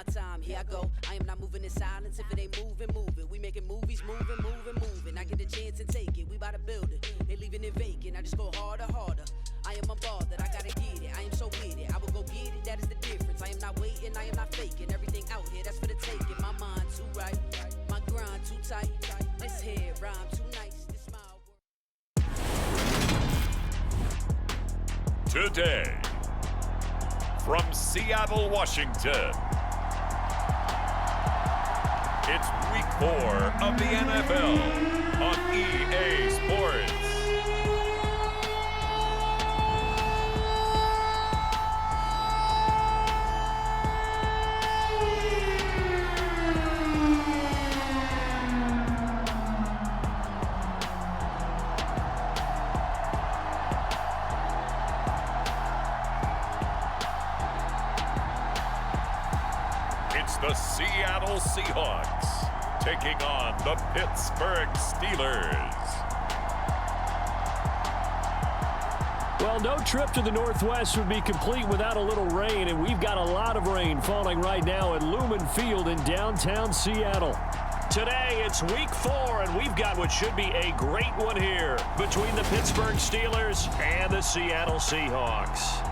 my time, here I go. I am not moving in silence. If it ain't moving, move it. We making movies, moving. I get the chance and take it. We bout to build it. Ain't leaving it vacant. I just go harder. I am unbothered. I gotta get it. I am so with it. I will go get it. That is the difference. I am not waiting. I am not faking. Everything out here, that's for the taking. My mind too right. My grind too tight. This here rhyme too nice. This smile. Today, from Seattle, Washington, it's Week 4 of the NFL on EA Sports. The Seattle Seahawks taking on the Pittsburgh Steelers. Well, no trip to the Northwest would be complete without a little rain, and we've got a lot of rain falling right now at Lumen Field in downtown Seattle. Today, it's Week 4, and we've got what should be a great one here between the Pittsburgh Steelers and the Seattle Seahawks.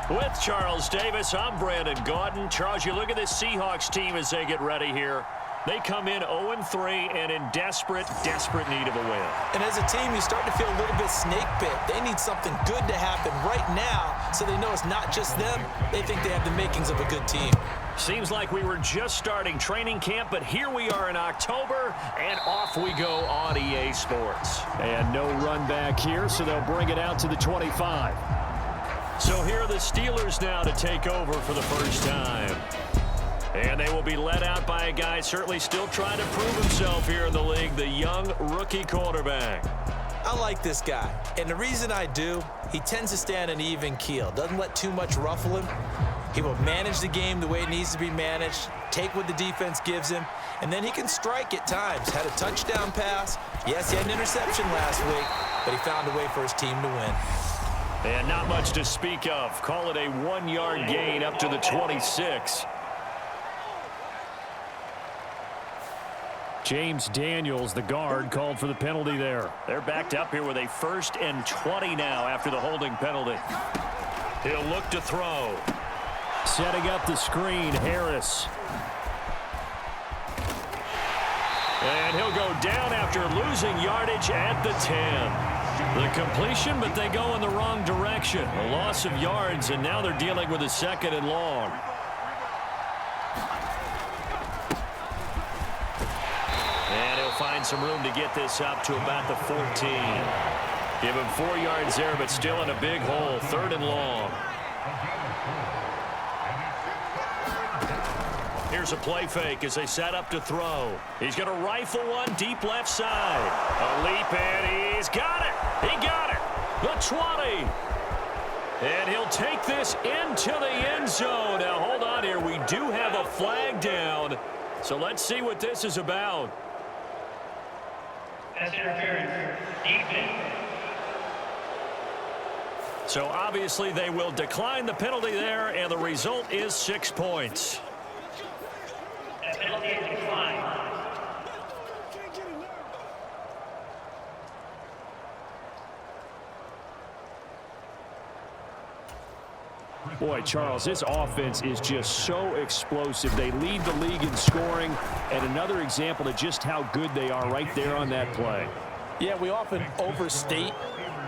With Charles Davis, I'm Brandon Gaudin. Charles, you look at this Seahawks team as they get ready here. They come in 0-3 and in desperate need of a win. And as a team, you start to feel a little bit snake bit. They need something good to happen right now so they know it's not just them. They think they have the makings of a good team. Seems like we were just starting training camp, but here we are in October, and off we go on EA Sports. And no run back here, so they'll bring it out to the 25. So here are the Steelers now to take over for the first time. And they will be led out by a guy certainly still trying to prove himself here in the league, the young rookie quarterback. I like this guy, and the reason I do, he tends to stand an even keel, doesn't let too much ruffle him. He will manage the game the way it needs to be managed, take what the defense gives him, and then he can strike at times. Had a touchdown pass. Yes, he had an interception last week, but he found a way for his team to win. And not much to speak of. Call it a 1-yard gain up to the 26. James Daniels, the guard, called for the penalty there. They're backed up here with a 1st and 20 now after the holding penalty. He'll look to throw. Setting up the screen, Harris. And he'll go down after losing yardage at the 10. The completion, but they go in the wrong direction. A loss of yards, and now they're dealing with a 2nd and long. And he'll find some room to get this up to about the 14. Give him 4 yards there, but still in a big hole. 3rd and long. Here's a play fake as they set up to throw. He's going to rifle one deep left side. A leap, and he's got it. He got it. The 20. And he'll take this into the end zone. Now, hold on here. We do have a flag down. So let's see what this is about. Pass interference. Defense. So obviously they will decline the penalty there, and the result is 6 points. That penalty is declined. Boy, Charles, this offense is just so explosive. They lead the league in scoring, and another example of just how good they are right there on that play. Yeah, we often overstate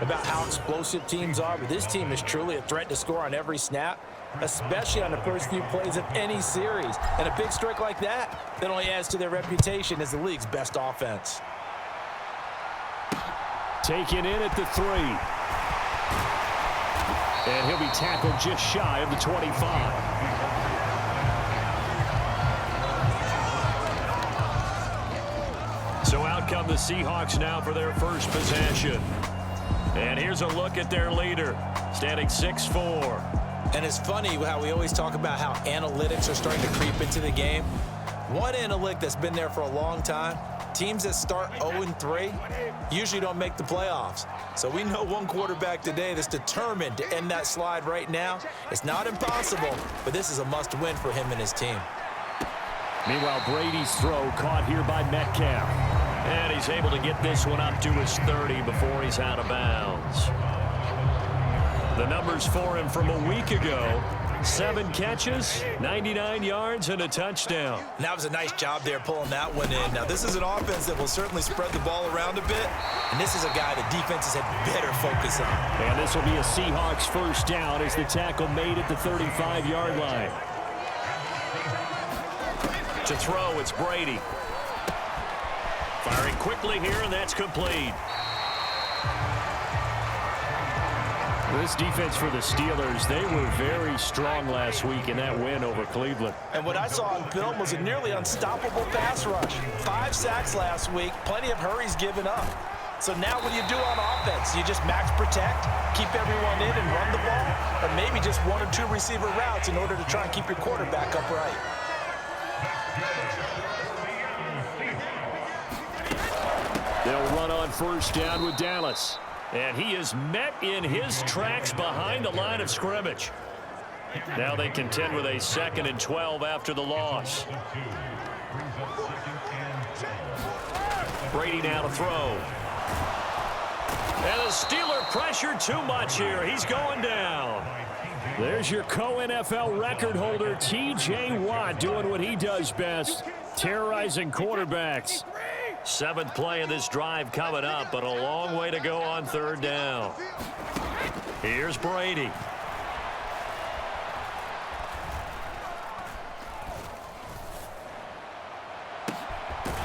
about how explosive teams are, but this team is truly a threat to score on every snap, especially on the first few plays of any series. And a big strike like that only adds to their reputation as the league's best offense. Taken in at the 3. And he'll be tackled just shy of the 25. So out come the Seahawks now for their first possession. And here's a look at their leader, standing 6'4". And it's funny how we always talk about how analytics are starting to creep into the game. One analytic that's been there for a long time, teams that start 0-3 usually don't make the playoffs. So we know one quarterback today that's determined to end that slide right now. It's not impossible, but this is a must-win for him and his team. Meanwhile, Brady's throw caught here by Metcalf. And he's able to get this one up to his 30 before he's out of bounds. The numbers for him from a week ago: 7 catches, 99 yards, and a touchdown. And that was a nice job there pulling that one in. Now, this is an offense that will certainly spread the ball around a bit, and this is a guy that defenses had better focus on. And this will be a Seahawks first down as the tackle made at the 35-yard line. To throw, it's Brady. Firing quickly here, and that's complete. This defense for the Steelers, they were very strong last week in that win over Cleveland. And what I saw on film was a nearly unstoppable pass rush. 5 sacks last week, plenty of hurries given up. So now what do you do on offense? You just max protect, keep everyone in and run the ball, or maybe just 1 or 2 receiver routes in order to try and keep your quarterback upright. They'll run on first down with Dallas. And he is met in his tracks behind the line of scrimmage. Now they contend with a 2nd and 12 after the loss. Brady now to throw. And the Steeler pressure too much here. He's going down. There's your co-NFL record holder, T.J. Watt, doing what he does best, terrorizing quarterbacks. 7th play of this drive coming up, but a long way to go on 3rd down. Here's Brady.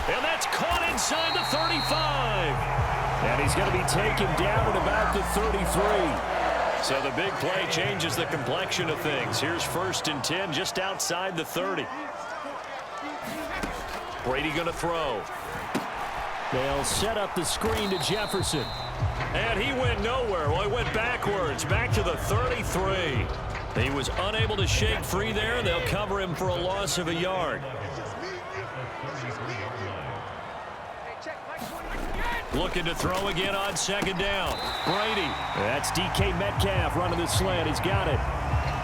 And that's caught inside the 35. And he's going to be taken down at about the 33. So the big play changes the complexion of things. Here's 1st and 10 just outside the 30. Brady going to throw. They'll set up the screen to Jefferson. And he went nowhere. Well, he went backwards, back to the 33. He was unable to shake free there. They'll cover him for a loss of a yard. Looking to throw again on 2nd down. Brady. That's DK Metcalf running the slant. He's got it.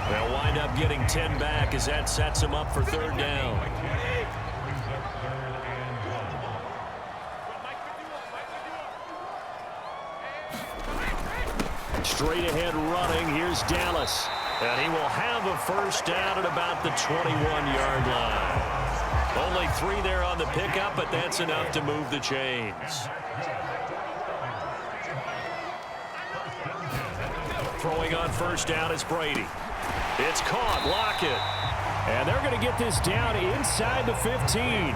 They'll wind up getting 10 back as that sets him up for 3rd down. Straight ahead running. Here's Dallas. And he will have a first down at about the 21-yard line. Only 3 there on the pickup, but that's enough to move the chains. Throwing on first down is Brady. It's caught. Lockett. And they're going to get this down inside the 15.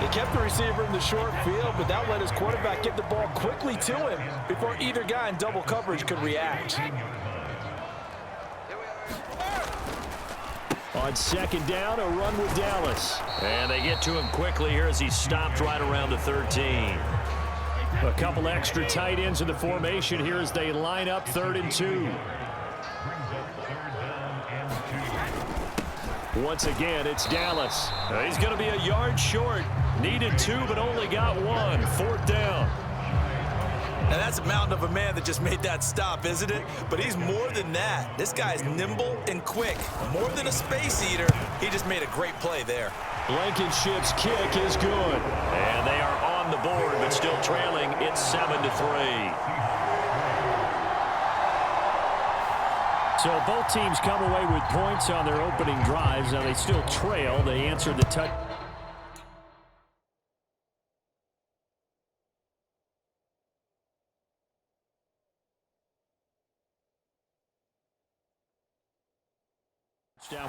He kept the receiver in the short field, but that let his quarterback get the ball quickly to him before either guy in double coverage could react. On 2nd down, a run with Dallas. And they get to him quickly here as he stopped right around the 13. A couple extra tight ends in the formation here as they line up 3rd and 2. Once again, it's Dallas. He's going to be a yard short. Needed 2, but only got 1. 4th down. Now that's a mountain of a man that just made that stop, isn't it? But he's more than that. This guy's nimble and quick. More than a space eater, he just made a great play there. Blankenship's kick is good. And they are on the board, but still trailing. It's 7-3. So both teams come away with points on their opening drives. Now they still trail. They answered the touchdown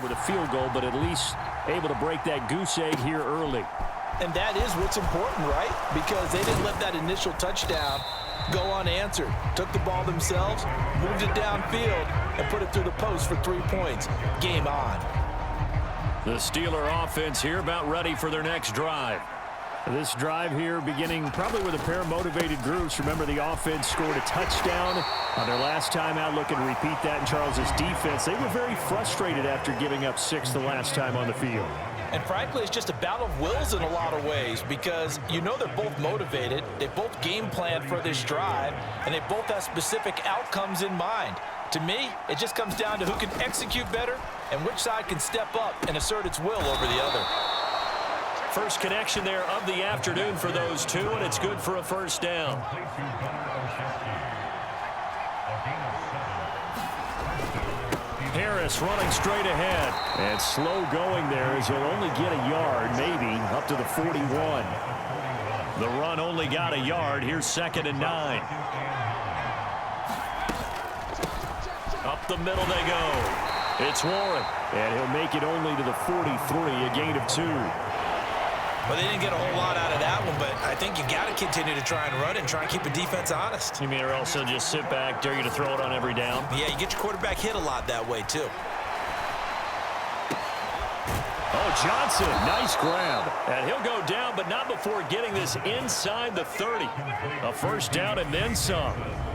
with a field goal, but at least able to break that goose egg here early. And that is what's important, right? Because they didn't let that initial touchdown go unanswered. Took the ball themselves, moved it downfield, and put it through the post for 3 points. Game on. The Steeler offense here about ready for their next drive. This drive here beginning probably with a pair of motivated groups. Remember, the offense scored a touchdown on their last time out. Looking to repeat that in Charles's defense. They were very frustrated after giving up 6 the last time on the field. And frankly, it's just a battle of wills in a lot of ways because you know they're both motivated, they both game plan for this drive, and they both have specific outcomes in mind. To me, it just comes down to who can execute better and which side can step up and assert its will over the other. First connection there of the afternoon for those two, and it's good for a first down. Harris running straight ahead. And slow going there as he'll only get a yard, maybe, up to the 41. The run only got a yard. Here's 2nd and 9. Up the middle they go. It's Warren. And he'll make it only to the 43, a gain of 2. Well, they didn't get a whole lot out of that one, but I think you got to continue to try and run and try and keep the defense honest. You mean or else they'll just sit back, dare you to throw it on every down? Yeah, you get your quarterback hit a lot that way, too. Oh, Johnson, nice grab. And he'll go down, but not before getting this inside the 30. A first down and then some.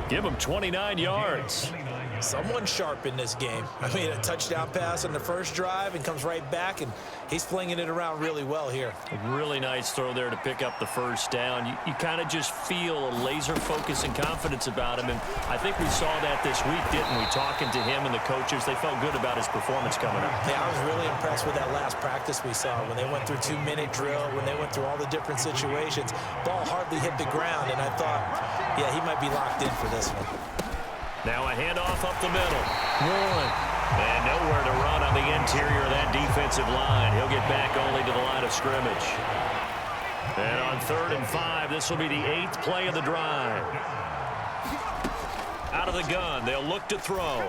Give him 29 yards. Someone sharp in this game. I mean, a touchdown pass on the first drive and comes right back, and he's flinging it around really well here. A really nice throw there to pick up the first down. You kind of just feel a laser focus and confidence about him, and I think we saw that this week, didn't we? Talking to him and the coaches, they felt good about his performance coming up. Yeah, I was really impressed with that last practice we saw when they went through 2-minute drill, when they went through all the different situations. Ball hardly hit the ground, and I thought, yeah, he might be locked in for this one. Now a handoff up the middle. Warren. And nowhere to run on the interior of that defensive line. He'll get back only to the line of scrimmage. And on 3rd and 5, this will be the 8th play of the drive. Out of the gun, they'll look to throw.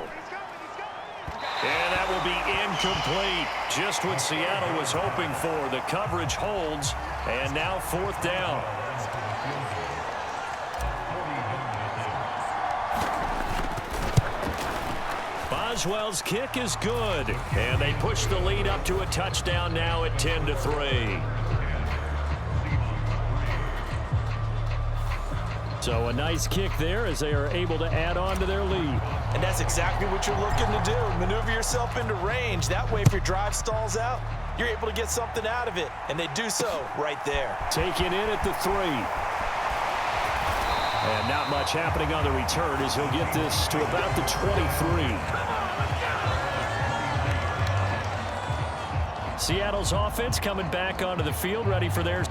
And that will be incomplete. Just what Seattle was hoping for. The coverage holds, and now 4th down. Boswell's kick is good, and they push the lead up to a touchdown now at 10-3. So a nice kick there as they are able to add on to their lead. And that's exactly what you're looking to do. Maneuver yourself into range. That way, if your drive stalls out, you're able to get something out of it. And they do so right there. Taken in at the 3. And not much happening on the return as he'll get this to about the 23. Seattle's offense coming back onto the field, ready for theirs.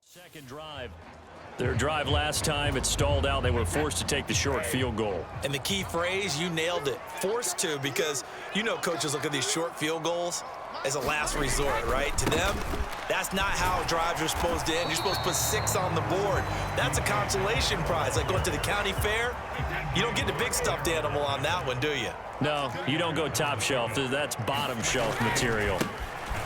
Second drive. Their drive last time, it stalled out. They were forced to take the short field goal. And the key phrase, you nailed it, forced to, because you know coaches look at these short field goals as a last resort, right? To them, that's not how drives are supposed to end. You're supposed to put 6 on the board. That's a consolation prize, like going to the county fair. You don't get the big stuffed animal on that one, do you? No, you don't go top shelf. That's bottom shelf material.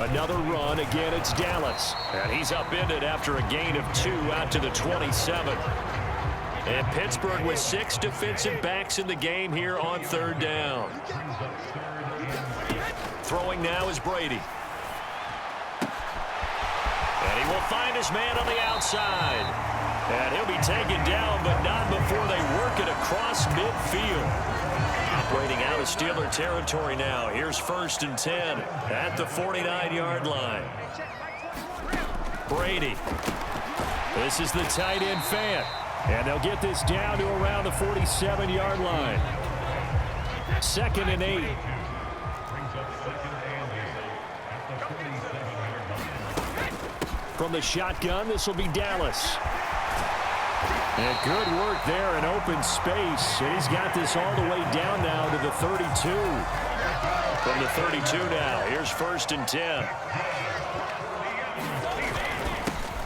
Another run. Again, it's Dallas. And he's upended after a gain of 2 out to the 27. And Pittsburgh with 6 defensive backs in the game here on 3rd down. Throwing now is Brady. And he will find his man on the outside. And he'll be taken down, but not before they work it across midfield. Operating out of Steeler territory now. Here's 1st and 10 at the 49-yard line. Brady. This is the tight end Fant. And they'll get this down to around the 47-yard line. 2nd and 8. From the shotgun, this will be Dallas. And good work there in open space. And he's got this all the way down now to the 32. From the 32 now, here's 1st and 10.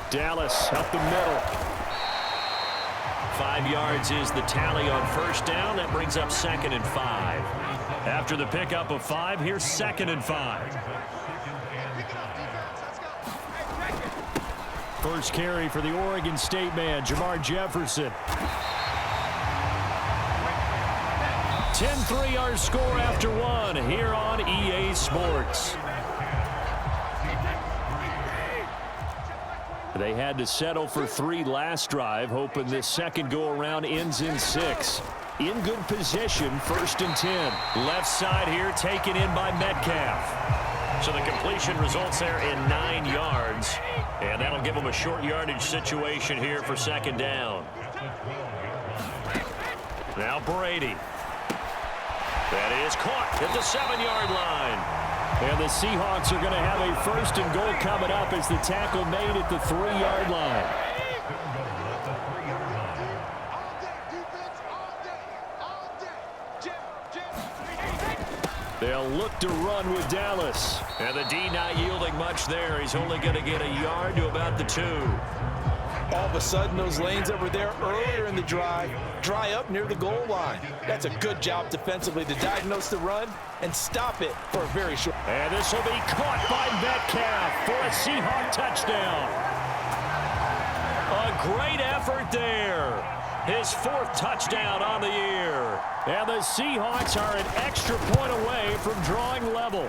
Dallas up the middle. 5 yards is the tally on 1st down. That brings up 2nd and 5. After the pickup of 5, here's 2nd and 5. First carry for the Oregon State man, Jamar Jefferson. 10-3 our score after 1 here on EA Sports. They had to settle for 3 last drive, hoping this second go-around ends in 6. In good position, 1st and 10. Left side here taken in by Metcalf. So the completion results there in 9 yards. And that'll give them a short yardage situation here for 2nd down. Now Brady. That is caught at the 7-yard line. And the Seahawks are going to have a 1st and goal coming up as the tackle made at the 3-yard line. They'll look to run with Dallas. And the D not yielding much there. He's only going to get a yard to about the 2. All of a sudden, those lanes that were there earlier in the drive dry up near the goal line. That's a good job defensively to diagnose the run and stop it for a very short. And this will be caught by Metcalf for a Seahawk touchdown. A great effort there. His 4th touchdown on the year. And the Seahawks are an extra point away from drawing level.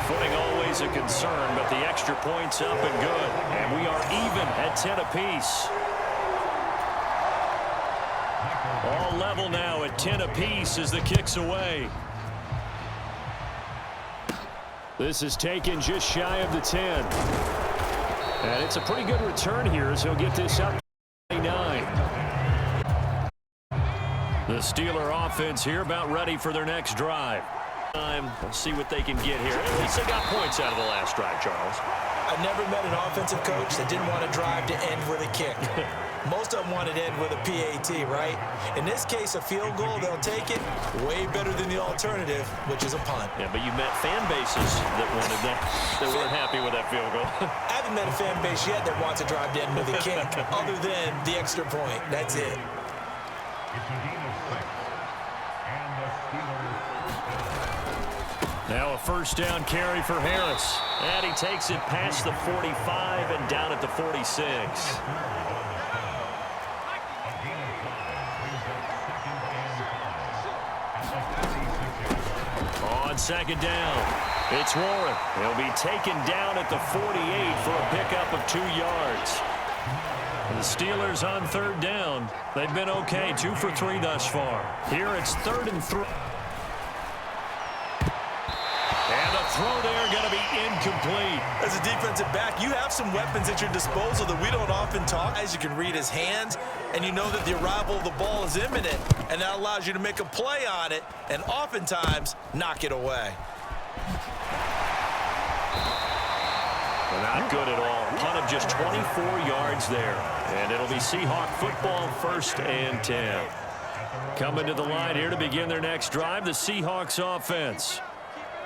Footing always a concern, but the extra point's up and good. And we are even at 10 apiece. All level now at 10 apiece as the kick's away. This is taken just shy of the 10. And it's a pretty good return here as he'll get this up to 9. The Steeler offense here about ready for their next drive. Let's see what they can get here. At least they got points out of the last drive, Charles. I never met an offensive coach that didn't want a drive to end with a kick. Most of them wanted to end with a PAT, right? In this case, a field goal, they'll take it. Way better than the alternative, which is a punt. Yeah, but you met fan bases that wanted that. They weren't happy with that field goal. I haven't met a fan base yet that wants a drive to end with a kick, other than the extra point. That's it. Now a 1st down carry for Harris. And he takes it past the 45 and down at the 46. On 2nd down, it's Warren. He'll be taken down at the 48 for a pickup of 2 yards. The Steelers on 3rd down. They've been okay, 2 for 3 thus far. Here it's 3rd and 3. And the throw there going to be incomplete. As a defensive back, you have some weapons at your disposal that we don't often talk. As you can read his hands, and you know that the arrival of the ball is imminent, and that allows you to make a play on it, and oftentimes knock it away. Not good at all. Punt of just 24 yards there. And it'll be Seahawk football, 1st and 10. Coming to the line here to begin their next drive, the Seahawks offense.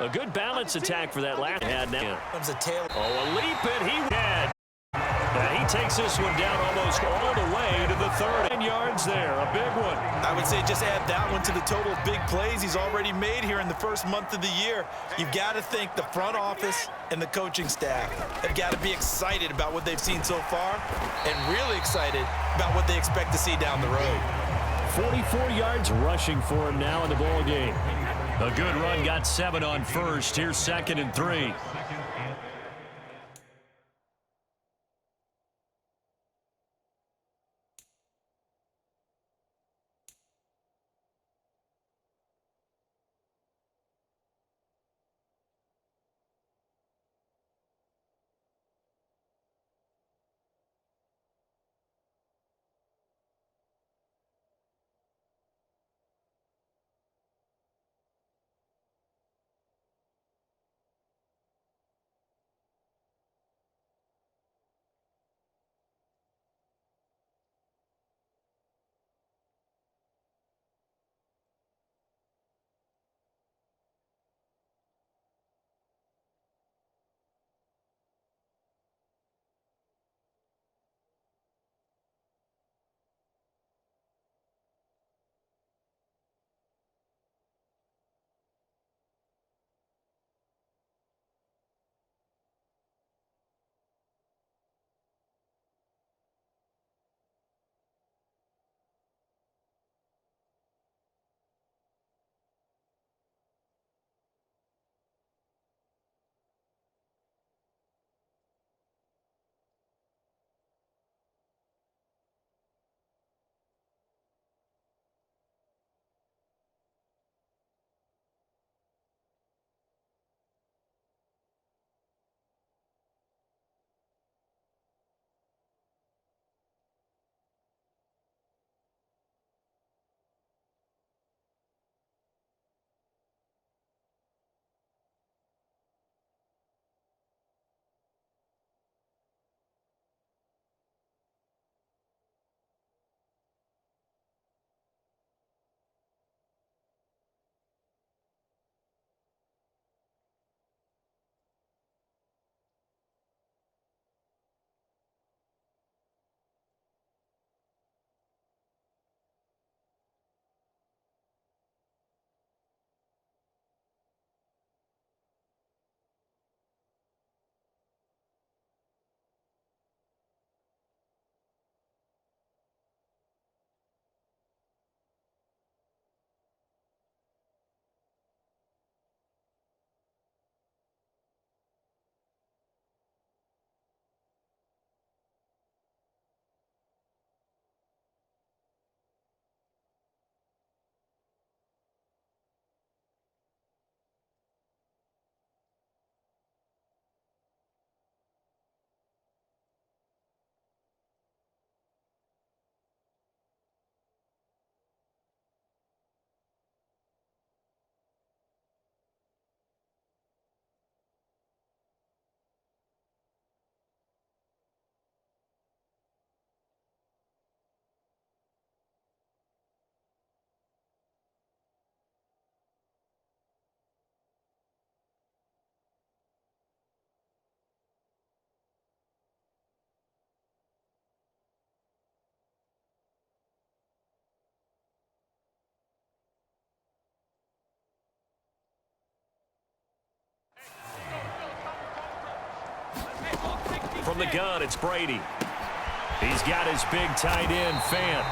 A good balance attack for that last had now. Comes a tail. Oh, a leap, and he had. He takes this one down almost all the way to the 30 yards there. A big one. I would say just add that one to the total of big plays he's already made here in the first month of the year. You've got to think the front office and the coaching staff have got to be excited about what they've seen so far and really excited about what they expect to see down the road. 44 yards rushing for him now in the ball game. A good run, got 7 on 1st. Here's 2nd and 3. from the gun, it's Brady. He's got his big tight end, Fant.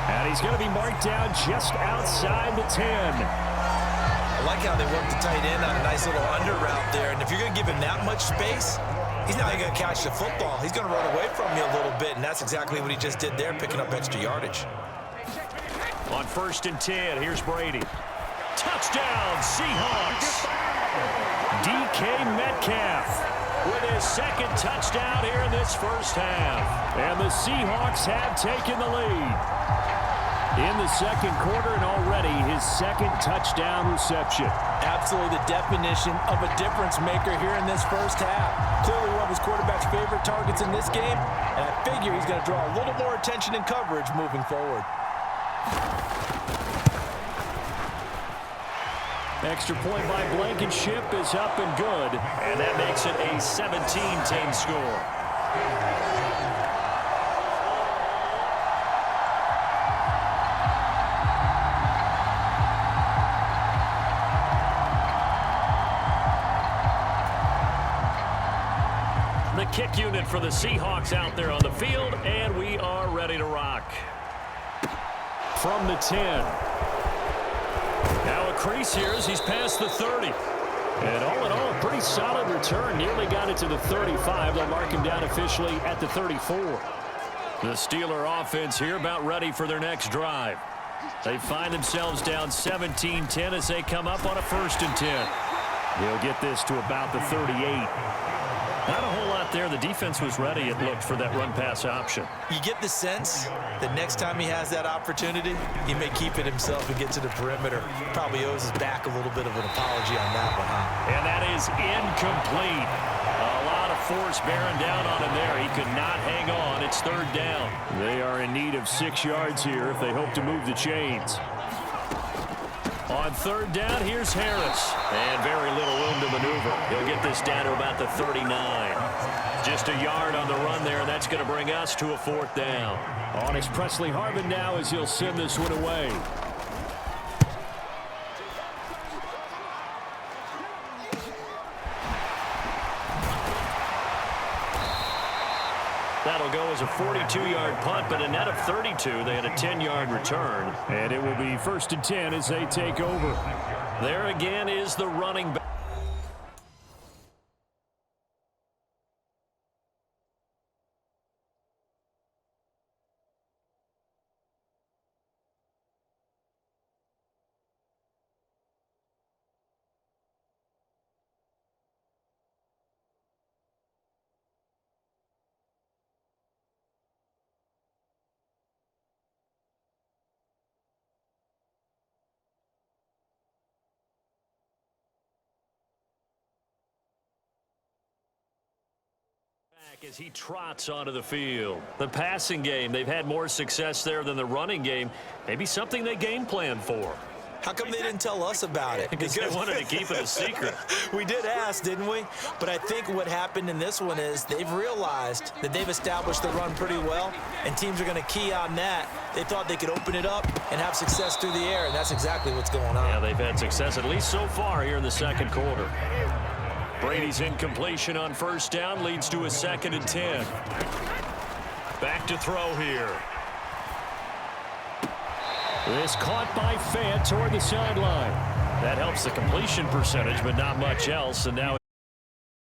And he's going to be marked down just outside the 10. I like how they work the tight end on a nice little under route there. And if you're going to give him that much space, he's not going to catch the football. He's going to run away from you a little bit, and that's exactly what he just did there, picking up extra yardage. On 1st and 10, here's Brady. Touchdown, Seahawks. DK Metcalf with his second touchdown here in this first half. And the Seahawks have taken the lead in the second quarter, and already his second touchdown reception. Absolutely the definition of a difference maker here in this first half. Clearly one of his quarterback's favorite targets in this game, and I figure he's going to draw a little more attention and coverage moving forward. Extra point by Blankenship is up and good, and that makes it a 17-10 score. The kick unit for the Seahawks out there on the field, and we are ready to rock. From the 10. Now a crease here as he's past the 30. And all in all, a pretty solid return. Nearly got it to the 35. They'll mark him down officially at the 34. The Steeler offense here about ready for their next drive. They find themselves down 17-10 as they come up on a 1st and 10. He'll get this to about the 38. Not a whole lot there. The defense was ready, it looked, for that run-pass option. You get the sense that next time he has that opportunity, he may keep it himself and get to the perimeter. Probably owes his back a little bit of an apology on that one, huh? And that is incomplete. A lot of force bearing down on him there. He could not hang on. It's 3rd down. They are in need of 6 yards here if they hope to move the chains. On 3rd down, here's Harris. And very little room to maneuver. He'll get this down to about the 39. Just a yard on the run there, and that's going to bring us to a 4th down. On is Presley Harvin now as he'll send this one away. That'll go as a 42-yard punt, but a net of 32. They had a 10-yard return. And it will be 1st and 10 as they take over. There again is the running back. As he trots onto the field. The passing game, they've had more success there than the running game. Maybe something they game plan for. How come they didn't tell us about it? Because they wanted to keep it a secret. We did ask, didn't we? But I think what happened in this one is they've realized that they've established the run pretty well, and teams are going to key on that. They thought they could open it up and have success through the air, and that's exactly what's going on. Yeah, they've had success at least so far here in the second quarter. Brady's incompletion on 1st down leads to a 2nd and 10. Back to throw here. This caught by Fant toward the sideline. That helps the completion percentage, but not much else. And now